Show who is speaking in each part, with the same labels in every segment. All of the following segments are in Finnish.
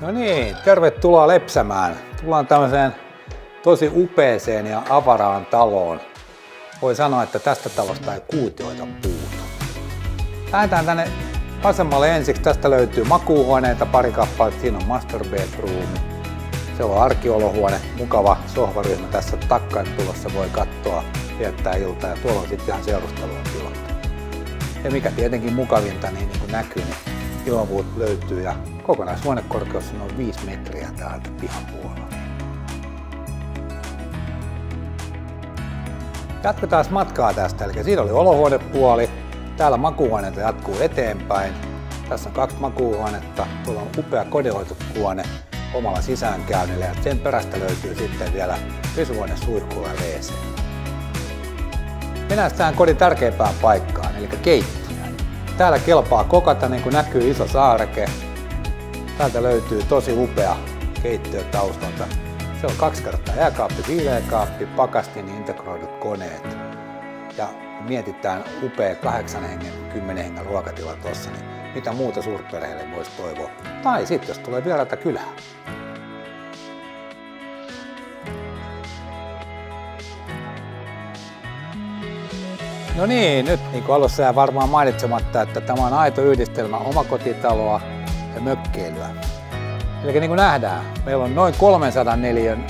Speaker 1: No niin, tervetuloa Lepsämään. Tullaan tämmöiseen tosi upeeseen ja avaraan taloon. Voi sanoa, että tästä talosta ei kuutioita puutu. Lähdetään tänne vasemmalle ensiksi. Tästä löytyy makuuhuoneita, pari kappaletta. Siinä on master bedroom. Se on arkiolohuone, mukava sohvaryhmä tässä takkaintulossa. Voi katsoa, viettää iltaa ja tuolla on sitten ihan seurusteluun tilat. Ja mikä tietenkin mukavinta, niin kuin näkyy, niin ilmapuut löytyy ja kokonaishuonekorkeus on noin 5 metriä täältä pihan puolella. Jatketaan matkaa tästä, eli siinä oli olohuonepuoli. Täällä makuuhuoneita jatkuu eteenpäin. Tässä on 2 makuuhuonetta. Tuolla on upea kodinhoitohuone omalla sisäänkäynnillä ja sen perästä löytyy sitten vielä pesuhuone, suihku ja WC. Mennään tähän kodin tärkeimpään paikkaan, eli keittiöön. Täällä kelpaa kokata, niin kuin näkyy iso saareke. Täältä löytyy tosi upea keittiö taustalta. Se on 2 kertaa jääkaappi, viileäkaappi, pakastin integroidut koneet. Ja mietitään upea 8 hengen, 10 hengen ruokatila tuossa, niin mitä muuta suurperheelle voisi toivoa. Tai sitten jos tulee vieraita kylään. No niin, nyt niin kuin alussa jää varmaan mainitsematta, että tämä on aito yhdistelmä omakotitaloa ja mökkeilyä. Eli niin kuin nähdään, meillä on noin 300 neliön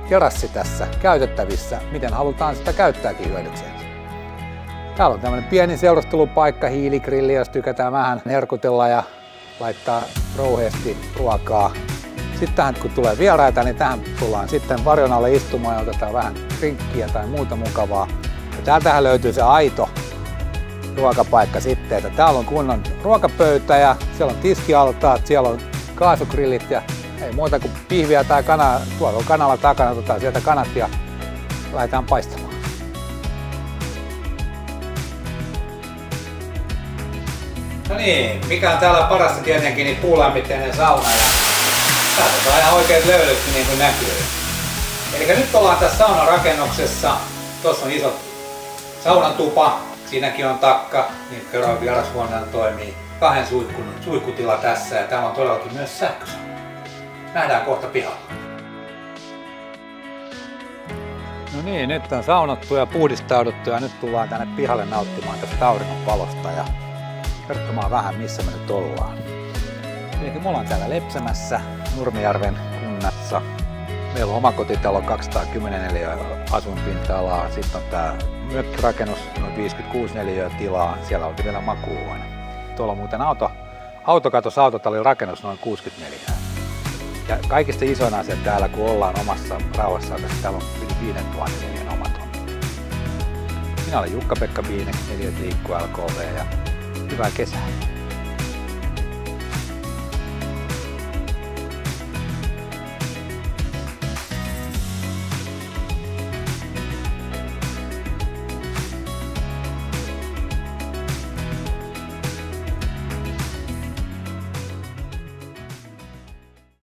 Speaker 1: terassi tässä käytettävissä, miten halutaan sitä käyttääkin hyödykseen. Täällä on tämmöinen pieni seurustelupaikka, hiiligrilli, jos tykätään vähän herkutella ja laittaa rouheasti ruokaa. Sitten tähän, kun tulee vieraita, niin tähän tullaan sitten varjon alle istumaan ja otetaan vähän drinkkiä tai muuta mukavaa. Ja täältähän löytyy se aito ruokapaikka sitten, että täällä on kunnon ruokapöytä ja siellä on tiskialtaat, siellä on kaasugrillit ja ei muuta kuin pihviä tai kanaa. Tuolla on kanalla takana, otetaan sieltä kanat ja laitetaan paistamaan. No niin, mikä on täällä parasta tietenkin, niin puulämmitteinen sauna ja täältä saa ihan oikeat löydöt niin kuin näkyy. Eli nyt ollaan tässä saunarakennuksessa, tuossa on iso saunatupa, siinäkin on takka, niin kerran vierashuoneena toimii 2 suihkutila tässä ja täällä on todellakin myös sähkösauna. Nähdään kohta pihalla. No niin, nyt on saunottu ja puhdistauduttu ja nyt tullaan tänne pihalle nauttimaan tästä auringonvalosta ja kertomaan vähän missä me nyt ollaan. Eli me ollaan täällä Lepsämässä, Nurmijärven kunnassa. Meillä on omakotitalo 210 neliöä asuinpinta-alaa, sitten on tää mökkirakennus, noin 56 neliöä tilaa, siellä on vielä makuuhuone. Tuolla on muuten autokatos autotallin rakennus noin 64. Ja kaikista isoin asia täällä, kun ollaan omassa rauhassa, että täällä on yli 5000 neliön omaton. Minä olen Jukka-Pekka Biinek, Neliöt liikkuu LKV ja hyvää kesää!